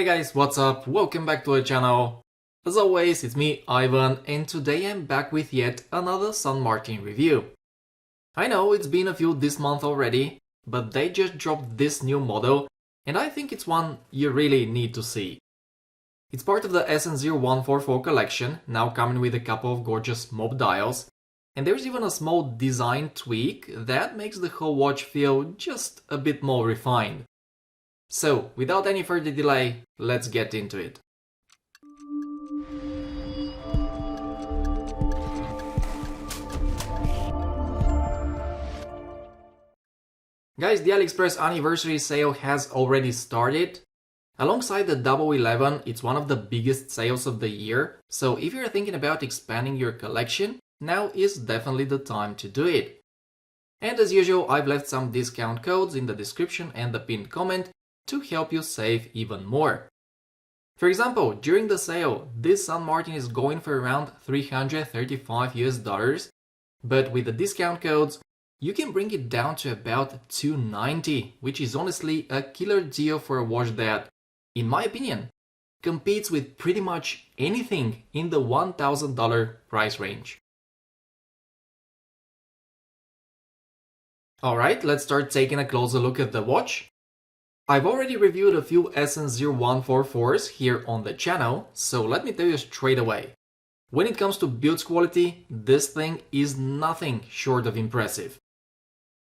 Hey guys, what's up? Welcome back to the channel. As always, it's me, Ivan, and today I'm back with yet another San Martin review. I know it's been a few this month already, but they just dropped this new model, and I think it's one you really need to see. It's part of the SN0144 collection, now coming with a couple of gorgeous mob dials, and there's even a small design tweak that makes the whole watch feel just a bit more refined. So, without any further delay, let's get into it. Guys, the AliExpress anniversary sale has already started. Alongside the Double 11, it's one of the biggest sales of the year, so if you're thinking about expanding your collection, now is definitely the time to do it. And as usual, I've left some discount codes in the description and the pinned comment to help you save even more. For example, during the sale, this San Martin is going for around $335 US, but with the discount codes, you can bring it down to about $290, which is honestly a killer deal for a watch that, in my opinion, competes with pretty much anything in the $1,000 price range. Alright, let's start taking a closer look at the watch. I've already reviewed a few SN0144s here on the channel, so let me tell you straight away. When it comes to build quality, this thing is nothing short of impressive.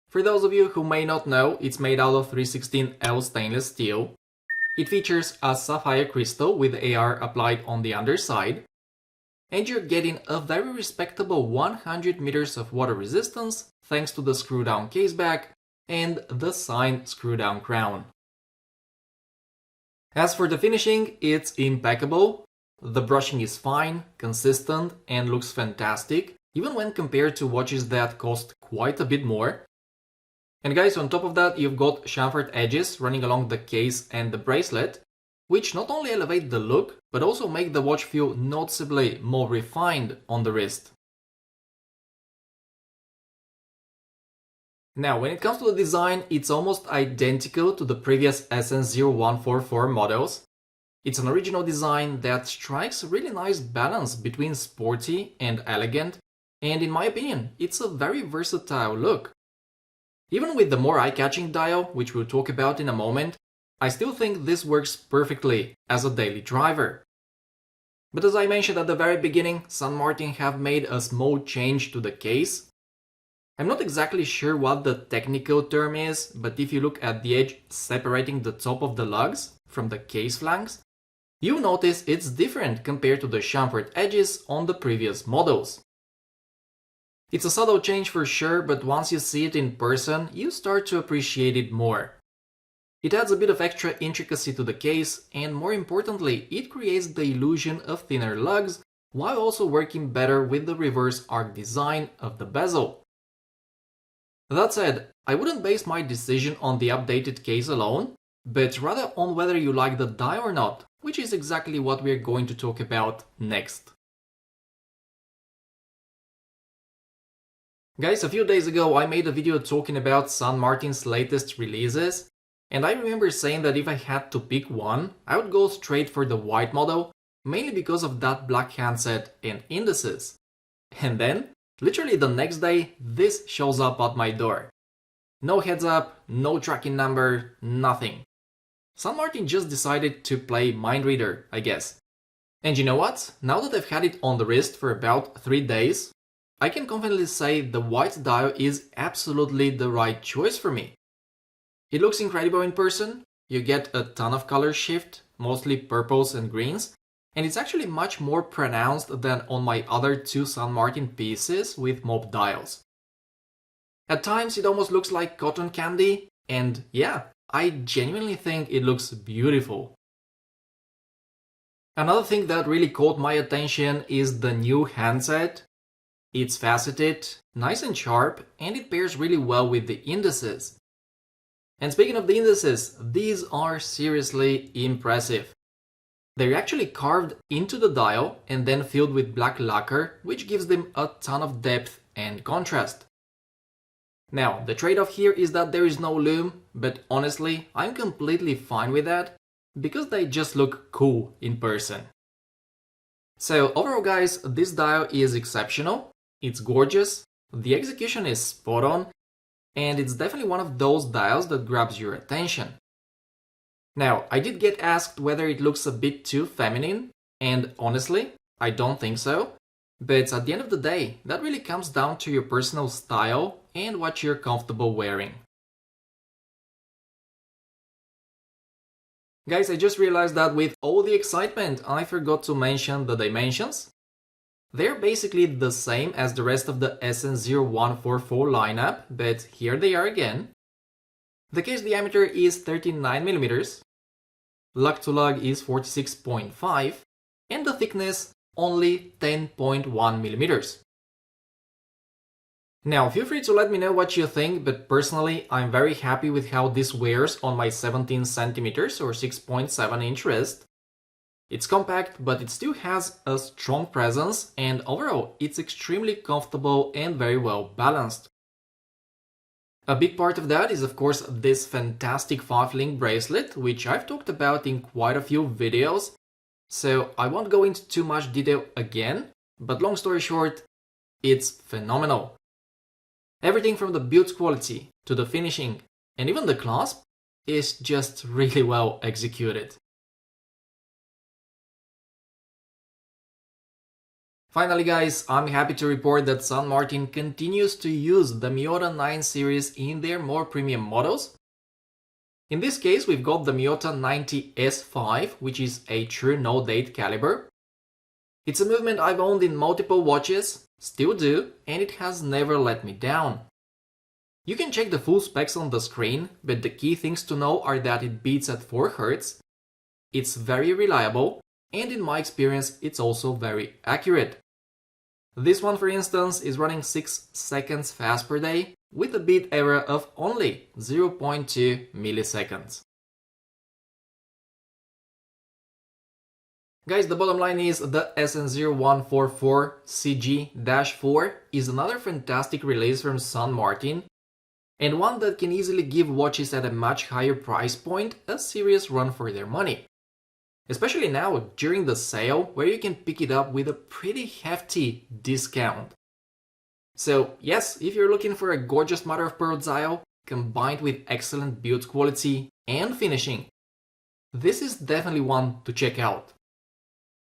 For those of you who may not know, it's made out of 316L stainless steel. It features a sapphire crystal with AR applied on the underside, and you're getting a very respectable 100 meters of water resistance thanks to the screw-down caseback and the signed screw-down crown. As for the finishing, it's impeccable. The brushing is fine, consistent, and looks fantastic, even when compared to watches that cost quite a bit more. And guys, on top of that, you've got chamfered edges running along the case and the bracelet, which not only elevate the look, but also make the watch feel noticeably more refined on the wrist. Now, when it comes to the design, it's almost identical to the previous SN0144 models. It's an original design that strikes a really nice balance between sporty and elegant, and in my opinion, it's a very versatile look. Even with the more eye-catching dial, which we'll talk about in a moment, I still think this works perfectly as a daily driver. But as I mentioned at the very beginning, San Martin have made a small change to the case. I'm not exactly sure what the technical term is, but if you look at the edge separating the top of the lugs from the case flanks, you'll notice it's different compared to the chamfered edges on the previous models. It's a subtle change for sure, but once you see it in person, you start to appreciate it more. It adds a bit of extra intricacy to the case, and more importantly, it creates the illusion of thinner lugs, while also working better with the reverse arc design of the bezel. That said, I wouldn't base my decision on the updated case alone, but rather on whether you like the dial or not, which is exactly what we're going to talk about next. Guys, a few days ago I made a video talking about San Martin's latest releases, and I remember saying that if I had to pick one, I would go straight for the white model, mainly because of that black handset and indices. And then, literally the next day, this shows up at my door. No heads up, no tracking number, nothing. San Martin just decided to play mind reader, I guess. And you know what? Now that I've had it on the wrist for about 3 days, I can confidently say the white dial is absolutely the right choice for me. It looks incredible in person, you get a ton of color shift, mostly purples and greens, and it's actually much more pronounced than on my other two San Martin pieces with mob dials. At times it almost looks like cotton candy, and yeah, I genuinely think it looks beautiful. Another thing that really caught my attention is the new handset. It's faceted, nice and sharp, and it pairs really well with the indices. And speaking of the indices, these are seriously impressive. They're actually carved into the dial and then filled with black lacquer, which gives them a ton of depth and contrast. Now, the trade-off here is that there is no lume, but honestly, I'm completely fine with that, because they just look cool in person. So overall guys, this dial is exceptional, it's gorgeous, the execution is spot on, and it's definitely one of those dials that grabs your attention. Now, I did get asked whether it looks a bit too feminine, and honestly, I don't think so. But at the end of the day, that really comes down to your personal style and what you're comfortable wearing. Guys, I just realized that with all the excitement, I forgot to mention the dimensions. They're basically the same as the rest of the SN0144 lineup, but here they are again. The case diameter is 39mm, lug to lug is 46.5, and the thickness only 10.1mm. Now, feel free to let me know what you think, but personally, I'm very happy with how this wears on my 17cm or 6.7 inch wrist. It's compact, but it still has a strong presence, and overall, it's extremely comfortable and very well balanced. A big part of that is of course this fantastic 5-link bracelet, which I've talked about in quite a few videos, so I won't go into too much detail again, but long story short, it's phenomenal. Everything from the build quality to the finishing and even the clasp is just really well executed. Finally guys, I'm happy to report that San Martin continues to use the Miyota 9 series in their more premium models. In this case, we've got the Miyota 90S5, which is a true no-date caliber. It's a movement I've owned in multiple watches, still do, and it has never let me down. You can check the full specs on the screen, but the key things to know are that it beats at 4 Hz, it's very reliable, and in my experience, it's also very accurate. This one, for instance, is running 6 seconds fast per day, with a beat error of only 0.2 milliseconds. Guys, the bottom line is the SN0144CG-4 is another fantastic release from San Martin, and one that can easily give watches at a much higher price point a serious run for their money. Especially now, during the sale, where you can pick it up with a pretty hefty discount. So yes, if you're looking for a gorgeous mother-of-pearl dial, combined with excellent build quality and finishing, this is definitely one to check out.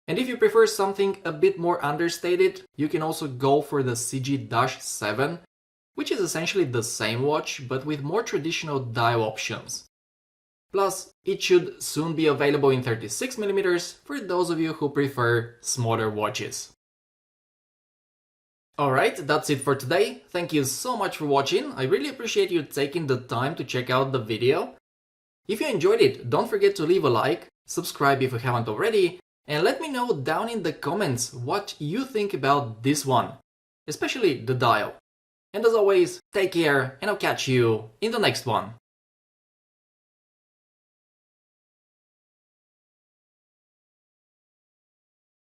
And if you prefer something a bit more understated, you can also go for the CG-7, which is essentially the same watch, but with more traditional dial options. Plus, it should soon be available in 36mm for those of you who prefer smaller watches. Alright, that's it for today. Thank you so much for watching. I really appreciate you taking the time to check out the video. If you enjoyed it, don't forget to leave a like, subscribe if you haven't already, and let me know down in the comments what you think about this one, especially the dial. And as always, take care, and I'll catch you in the next one.